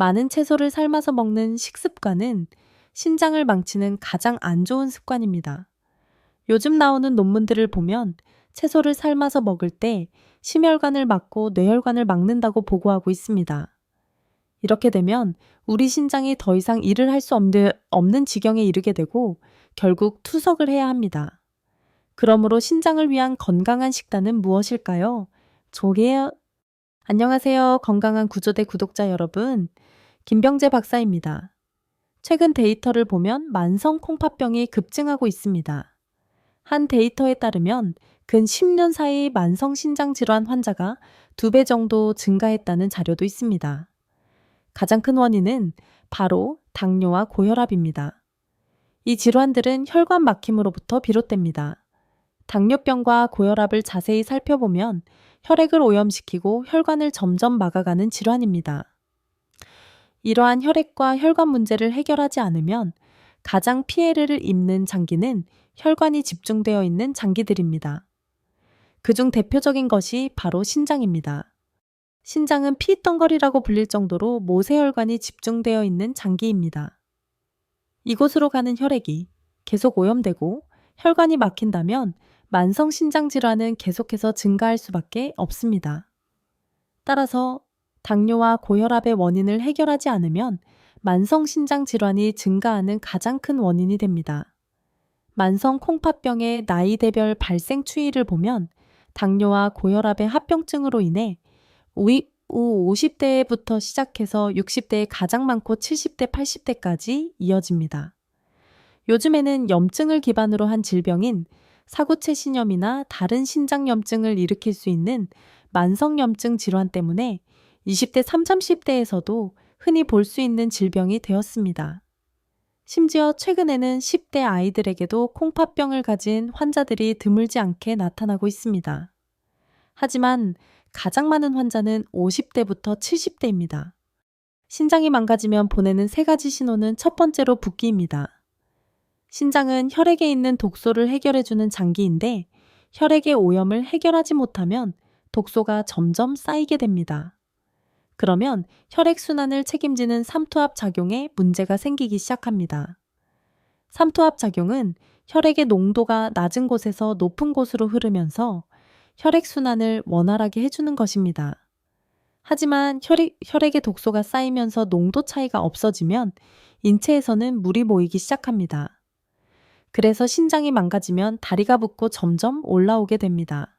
많은 채소를 삶아서 먹는 식습관은 신장을 망치는 가장 안 좋은 습관입니다. 요즘 나오는 논문들을 보면 채소를 삶아서 먹을 때 심혈관을 막고 뇌혈관을 막는다고 보고하고 있습니다. 이렇게 되면 우리 신장이 더 이상 일을 할 수 없는 지경에 이르게 되고 결국 투석을 해야 합니다. 그러므로 신장을 위한 건강한 식단은 무엇일까요? 조개요. 안녕하세요. 건강한 구조대 구독자 여러분. 김병재 박사입니다. 최근 데이터를 보면 만성 콩팥병이 급증하고 있습니다. 한 데이터에 따르면 근 10년 사이 만성 신장 질환 환자가 2배 정도 증가했다는 자료도 있습니다. 가장 큰 원인은 바로 당뇨와 고혈압입니다. 이 질환들은 혈관 막힘으로부터 비롯됩니다. 당뇨병과 고혈압을 자세히 살펴보면 혈액을 오염시키고 혈관을 점점 막아가는 질환입니다. 이러한 혈액과 혈관 문제를 해결하지 않으면 가장 피해를 입는 장기는 혈관이 집중되어 있는 장기들입니다. 그중 대표적인 것이 바로 신장입니다. 신장은 피덩거리라고 불릴 정도로 모세혈관이 집중되어 있는 장기입니다. 이곳으로 가는 혈액이 계속 오염되고 혈관이 막힌다면 만성 신장 질환은 계속해서 증가할 수밖에 없습니다. 따라서 당뇨와 고혈압의 원인을 해결하지 않으면 만성 신장 질환이 증가하는 가장 큰 원인이 됩니다. 만성 콩팥병의 나이대별 발생 추이를 보면 당뇨와 고혈압의 합병증으로 인해 50대부터 시작해서 60대에 가장 많고 70대, 80대까지 이어집니다. 요즘에는 염증을 기반으로 한 질병인 사구체 신염이나 다른 신장염증을 일으킬 수 있는 만성염증 질환 때문에 20대, 30대에서도 흔히 볼 수 있는 질병이 되었습니다. 심지어 최근에는 10대 아이들에게도 콩팥병을 가진 환자들이 드물지 않게 나타나고 있습니다. 하지만 가장 많은 환자는 50대부터 70대입니다. 신장이 망가지면 보내는 3가지 신호는 첫 번째로 붓기입니다. 신장은 혈액에 있는 독소를 해결해주는 장기인데 혈액의 오염을 해결하지 못하면 독소가 점점 쌓이게 됩니다. 그러면 혈액순환을 책임지는 삼투압 작용에 문제가 생기기 시작합니다. 삼투압 작용은 혈액의 농도가 낮은 곳에서 높은 곳으로 흐르면서 혈액순환을 원활하게 해주는 것입니다. 하지만 혈액의 독소가 쌓이면서 농도 차이가 없어지면 인체에서는 물이 모이기 시작합니다. 그래서 신장이 망가지면 다리가 붓고 점점 올라오게 됩니다.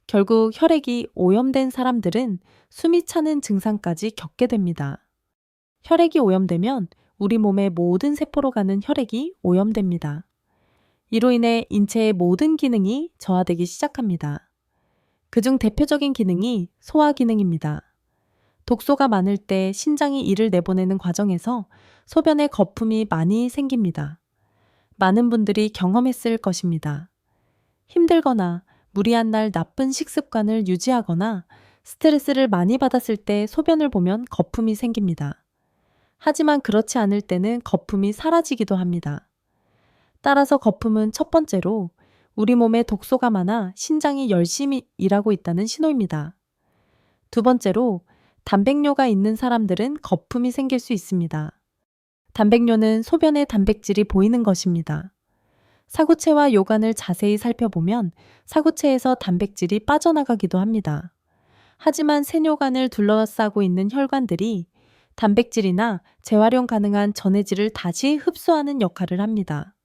결국 혈액이 오염된 사람들은 숨이 차는 증상까지 겪게 됩니다. 혈액이 오염되면 우리 몸의 모든 세포로 가는 혈액이 오염됩니다. 이로 인해 인체의 모든 기능이 저하되기 시작합니다. 그중 대표적인 기능이 소화 기능입니다. 독소가 많을 때 신장이 이를 내보내는 과정에서 소변에 거품이 많이 생깁니다. 많은 분들이 경험했을 것입니다. 힘들거나 무리한 날 나쁜 식습관을 유지하거나 스트레스를 많이 받았을 때 소변을 보면 거품이 생깁니다. 하지만 그렇지 않을 때는 거품이 사라지기도 합니다. 따라서 거품은 첫 번째로 우리 몸에 독소가 많아 신장이 열심히 일하고 있다는 신호입니다. 두 번째로 단백뇨가 있는 사람들은 거품이 생길 수 있습니다. 단백뇨는 소변에 단백질이 보이는 것입니다. 사구체와 요관을 자세히 살펴보면 사구체에서 단백질이 빠져나가기도 합니다. 하지만 세뇨관을 둘러싸고 있는 혈관들이 단백질이나 재활용 가능한 전해질을 다시 흡수하는 역할을 합니다.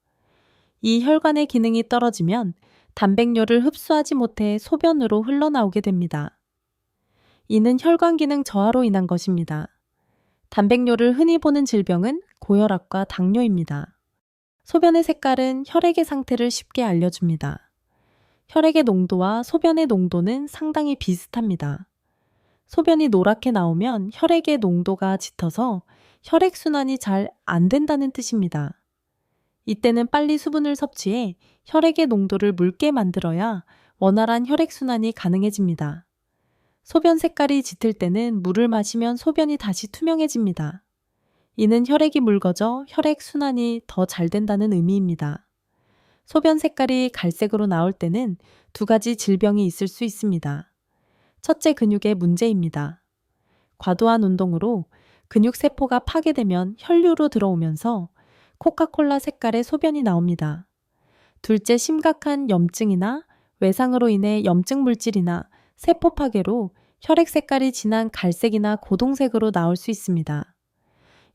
이 혈관의 기능이 떨어지면 단백뇨를 흡수하지 못해 소변으로 흘러나오게 됩니다. 이는 혈관 기능 저하로 인한 것입니다. 단백뇨를 흔히 보는 질병은 고혈압과 당뇨입니다. 소변의 색깔은 혈액의 상태를 쉽게 알려줍니다. 혈액의 농도와 소변의 농도는 상당히 비슷합니다. 소변이 노랗게 나오면 혈액의 농도가 짙어서 혈액순환이 잘 안 된다는 뜻입니다. 이때는 빨리 수분을 섭취해 혈액의 농도를 묽게 만들어야 원활한 혈액순환이 가능해집니다. 소변 색깔이 짙을 때는 물을 마시면 소변이 다시 투명해집니다. 이는 혈액이 묽어져 혈액순환이 더 잘 된다는 의미입니다. 소변 색깔이 갈색으로 나올 때는 2가지 질병이 있을 수 있습니다. 첫째, 근육의 문제입니다. 과도한 운동으로 근육세포가 파괴되면 혈류로 들어오면서 코카콜라 색깔의 소변이 나옵니다. 둘째, 심각한 염증이나 외상으로 인해 염증 물질이나 세포 파괴로 혈액 색깔이 진한 갈색이나 고동색으로 나올 수 있습니다.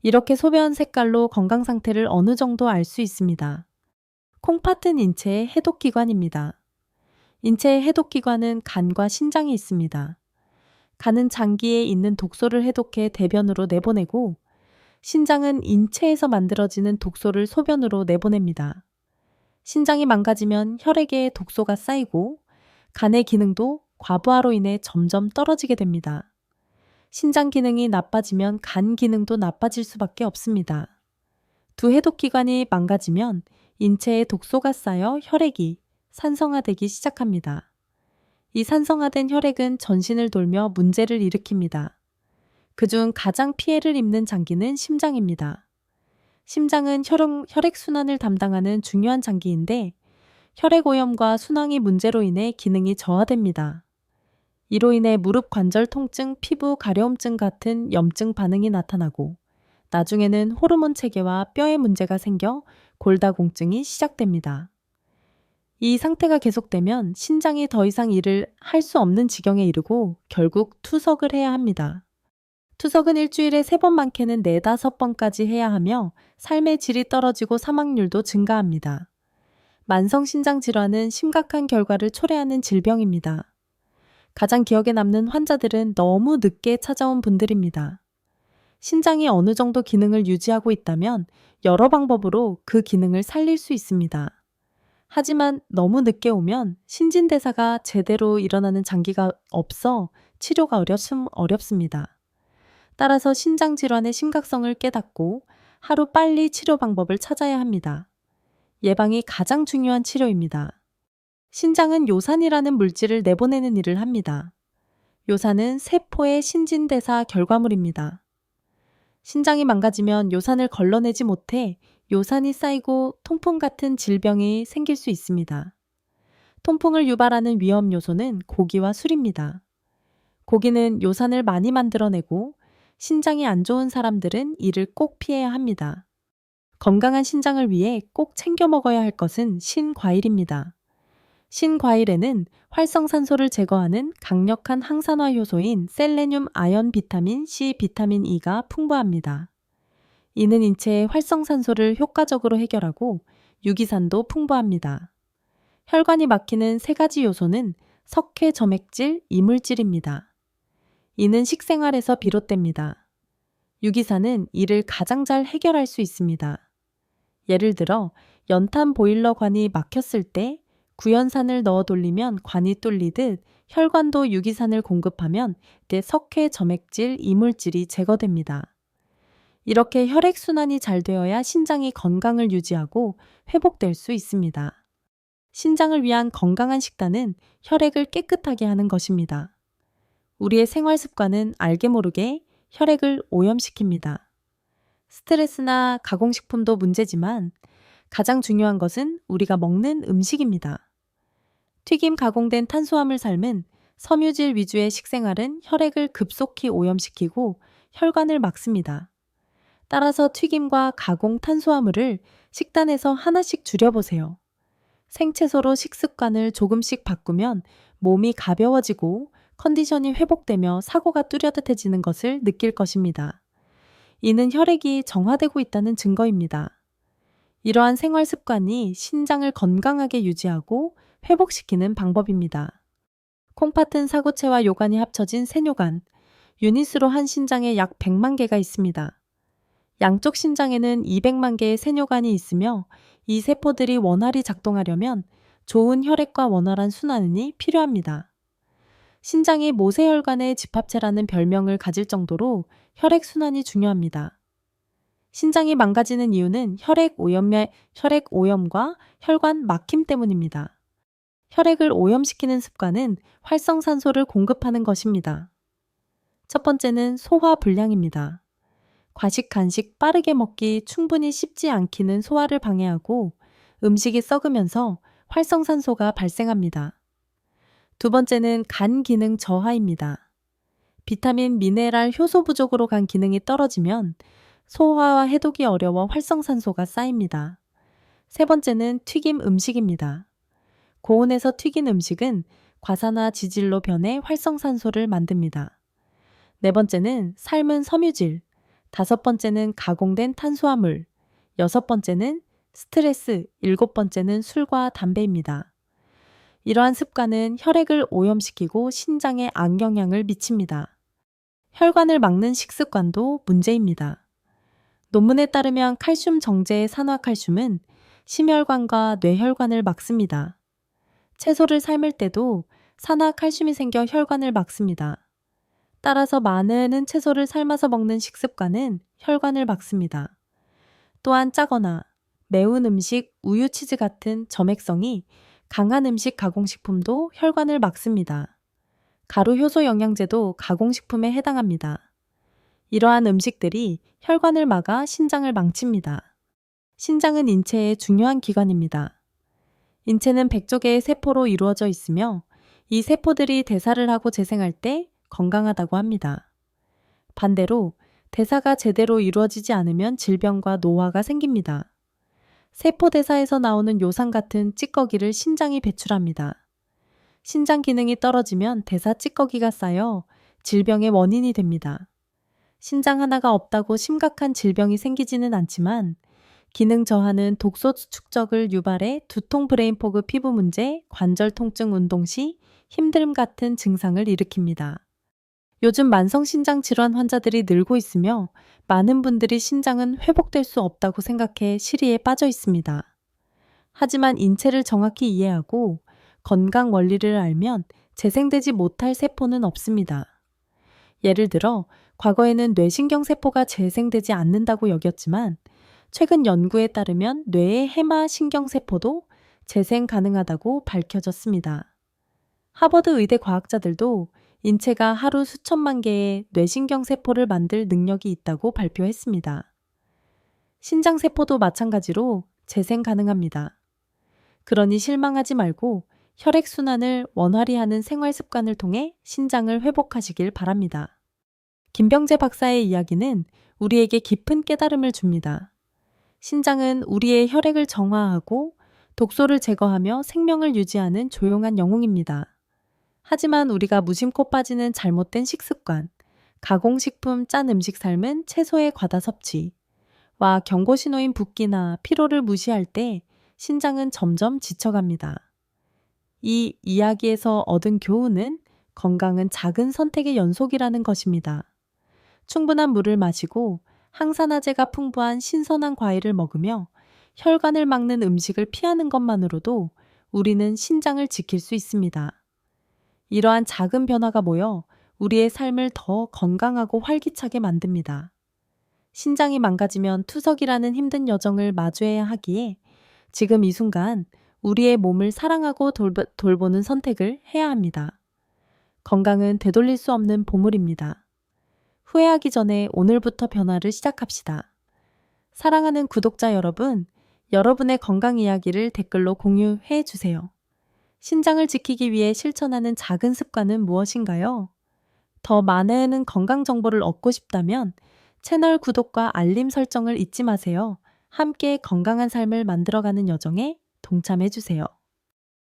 이렇게 소변 색깔로 건강 상태를 어느 정도 알 수 있습니다. 콩팥은 인체의 해독기관입니다. 인체의 해독기관은 간과 신장이 있습니다. 간은 장기에 있는 독소를 해독해 대변으로 내보내고, 신장은 인체에서 만들어지는 독소를 소변으로 내보냅니다. 신장이 망가지면 혈액에 독소가 쌓이고 간의 기능도 과부하로 인해 점점 떨어지게 됩니다. 신장 기능이 나빠지면 간 기능도 나빠질 수밖에 없습니다. 두 해독기관이 망가지면 인체에 독소가 쌓여 혈액이 산성화되기 시작합니다. 이 산성화된 혈액은 전신을 돌며 문제를 일으킵니다. 그중 가장 피해를 입는 장기는 심장입니다. 심장은 혈액순환을 담당하는 중요한 장기인데 혈액오염과 순항이 문제로 인해 기능이 저하됩니다. 이로 인해 무릎 관절 통증, 피부 가려움증 같은 염증 반응이 나타나고 나중에는 호르몬 체계와 뼈에 문제가 생겨 골다공증이 시작됩니다. 이 상태가 계속되면 신장이 더 이상 일을 할 수 없는 지경에 이르고 결국 투석을 해야 합니다. 투석은 일주일에 3번 많게는 4, 5번까지 해야 하며 삶의 질이 떨어지고 사망률도 증가합니다. 만성신장 질환은 심각한 결과를 초래하는 질병입니다. 가장 기억에 남는 환자들은 너무 늦게 찾아온 분들입니다. 신장이 어느 정도 기능을 유지하고 있다면 여러 방법으로 그 기능을 살릴 수 있습니다. 하지만 너무 늦게 오면 신진대사가 제대로 일어나는 장기가 없어 치료가 어렵습니다. 따라서 신장질환의 심각성을 깨닫고 하루 빨리 치료 방법을 찾아야 합니다. 예방이 가장 중요한 치료입니다. 신장은 요산이라는 물질을 내보내는 일을 합니다. 요산은 세포의 신진대사 결과물입니다. 신장이 망가지면 요산을 걸러내지 못해 요산이 쌓이고 통풍 같은 질병이 생길 수 있습니다. 통풍을 유발하는 위험 요소는 고기와 술입니다. 고기는 요산을 많이 만들어내고 신장이 안 좋은 사람들은 이를 꼭 피해야 합니다. 건강한 신장을 위해 꼭 챙겨 먹어야 할 것은 신과일입니다. 신과일에는 활성산소를 제거하는 강력한 항산화 효소인 셀레늄, 아연, 비타민 C, 비타민 E가 풍부합니다. 이는 인체의 활성산소를 효과적으로 해결하고 유기산도 풍부합니다. 혈관이 막히는 3가지 요소는 석회, 점액질, 이물질입니다. 이는 식생활에서 비롯됩니다. 유기산은 이를 가장 잘 해결할 수 있습니다. 예를 들어 연탄 보일러 관이 막혔을 때 구연산을 넣어 돌리면 관이 뚫리듯 혈관도 유기산을 공급하면 그 석회, 점액질, 이물질이 제거됩니다. 이렇게 혈액순환이 잘 되어야 신장이 건강을 유지하고 회복될 수 있습니다. 신장을 위한 건강한 식단은 혈액을 깨끗하게 하는 것입니다. 우리의 생활 습관은 알게 모르게 혈액을 오염시킵니다. 스트레스나 가공식품도 문제지만 가장 중요한 것은 우리가 먹는 음식입니다. 튀김 가공된 탄수화물 삶은 섬유질 위주의 식생활은 혈액을 급속히 오염시키고 혈관을 막습니다. 따라서 튀김과 가공 탄수화물을 식단에서 하나씩 줄여보세요. 생채소로 식습관을 조금씩 바꾸면 몸이 가벼워지고 컨디션이 회복되며 사고가 뚜렷해지는 것을 느낄 것입니다. 이는 혈액이 정화되고 있다는 증거입니다. 이러한 생활 습관이 신장을 건강하게 유지하고 회복시키는 방법입니다. 콩팥은 사구체와 요관이 합쳐진 세뇨관, 유닛으로 한 신장에 약 100만 개가 있습니다. 양쪽 신장에는 200만 개의 세뇨관이 있으며 이 세포들이 원활히 작동하려면 좋은 혈액과 원활한 순환이 필요합니다. 신장이 모세혈관의 집합체라는 별명을 가질 정도로 혈액순환이 중요합니다. 신장이 망가지는 이유는 혈액 오염과 혈관 막힘 때문입니다. 혈액을 오염시키는 습관은 활성산소를 공급하는 것입니다. 첫 번째는 소화불량입니다. 과식, 간식 빠르게 먹기, 충분히 씹지 않기는 소화를 방해하고 음식이 썩으면서 활성산소가 발생합니다. 두 번째는 간 기능 저하입니다. 비타민, 미네랄, 효소 부족으로 간 기능이 떨어지면 소화와 해독이 어려워 활성산소가 쌓입니다. 세 번째는 튀김 음식입니다. 고온에서 튀긴 음식은 과산화 지질로 변해 활성산소를 만듭니다. 네 번째는 삶은 섬유질, 다섯 번째는 가공된 탄수화물, 여섯 번째는 스트레스, 일곱 번째는 술과 담배입니다. 이러한 습관은 혈액을 오염시키고 신장에 악영향을 미칩니다. 혈관을 막는 식습관도 문제입니다. 논문에 따르면 칼슘 정제의 산화칼슘은 심혈관과 뇌혈관을 막습니다. 채소를 삶을 때도 산화칼슘이 생겨 혈관을 막습니다. 따라서 많은 채소를 삶아서 먹는 식습관은 혈관을 막습니다. 또한 짜거나 매운 음식, 우유, 치즈 같은 점액성이 강한 음식 가공식품도 혈관을 막습니다. 가루 효소 영양제도 가공식품에 해당합니다. 이러한 음식들이 혈관을 막아 신장을 망칩니다. 신장은 인체의 중요한 기관입니다. 인체는 100조 개의 세포로 이루어져 있으며 이 세포들이 대사를 하고 재생할 때 건강하다고 합니다. 반대로 대사가 제대로 이루어지지 않으면 질병과 노화가 생깁니다. 세포 대사에서 나오는 요산 같은 찌꺼기를 신장이 배출합니다. 신장 기능이 떨어지면 대사 찌꺼기가 쌓여 질병의 원인이 됩니다. 신장 하나가 없다고 심각한 질병이 생기지는 않지만 기능 저하는 독소 축적을 유발해 두통, 브레인포그, 피부 문제, 관절 통증, 운동 시 힘듦 같은 증상을 일으킵니다. 요즘 만성신장 질환 환자들이 늘고 있으며 많은 분들이 신장은 회복될 수 없다고 생각해 시리에 빠져 있습니다. 하지만 인체를 정확히 이해하고 건강 원리를 알면 재생되지 못할 세포는 없습니다. 예를 들어 과거에는 뇌신경세포가 재생되지 않는다고 여겼지만 최근 연구에 따르면 뇌의 해마 신경세포도 재생 가능하다고 밝혀졌습니다. 하버드 의대 과학자들도 인체가 하루 수천만 개의 뇌신경세포를 만들 능력이 있다고 발표했습니다. 신장세포도 마찬가지로 재생 가능합니다. 그러니 실망하지 말고 혈액순환을 원활히 하는 생활습관을 통해 신장을 회복하시길 바랍니다. 김병재 박사의 이야기는 우리에게 깊은 깨달음을 줍니다. 신장은 우리의 혈액을 정화하고 독소를 제거하며 생명을 유지하는 조용한 영웅입니다. 하지만 우리가 무심코 빠지는 잘못된 식습관, 가공식품, 짠 음식 삶은 채소의 과다 섭취와 경고신호인 붓기나 피로를 무시할 때 신장은 점점 지쳐갑니다. 이 이야기에서 얻은 교훈은 건강은 작은 선택의 연속이라는 것입니다. 충분한 물을 마시고 항산화제가 풍부한 신선한 과일을 먹으며 혈관을 막는 음식을 피하는 것만으로도 우리는 신장을 지킬 수 있습니다. 이러한 작은 변화가 모여 우리의 삶을 더 건강하고 활기차게 만듭니다. 신장이 망가지면 투석이라는 힘든 여정을 마주해야 하기에 지금 이 순간 우리의 몸을 사랑하고 돌보는 선택을 해야 합니다. 건강은 되돌릴 수 없는 보물입니다. 후회하기 전에 오늘부터 변화를 시작합시다. 사랑하는 구독자 여러분, 여러분의 건강 이야기를 댓글로 공유해 주세요. 신장을 지키기 위해 실천하는 작은 습관은 무엇인가요? 더 많은 건강 정보를 얻고 싶다면 채널 구독과 알림 설정을 잊지 마세요. 함께 건강한 삶을 만들어가는 여정에 동참해 주세요.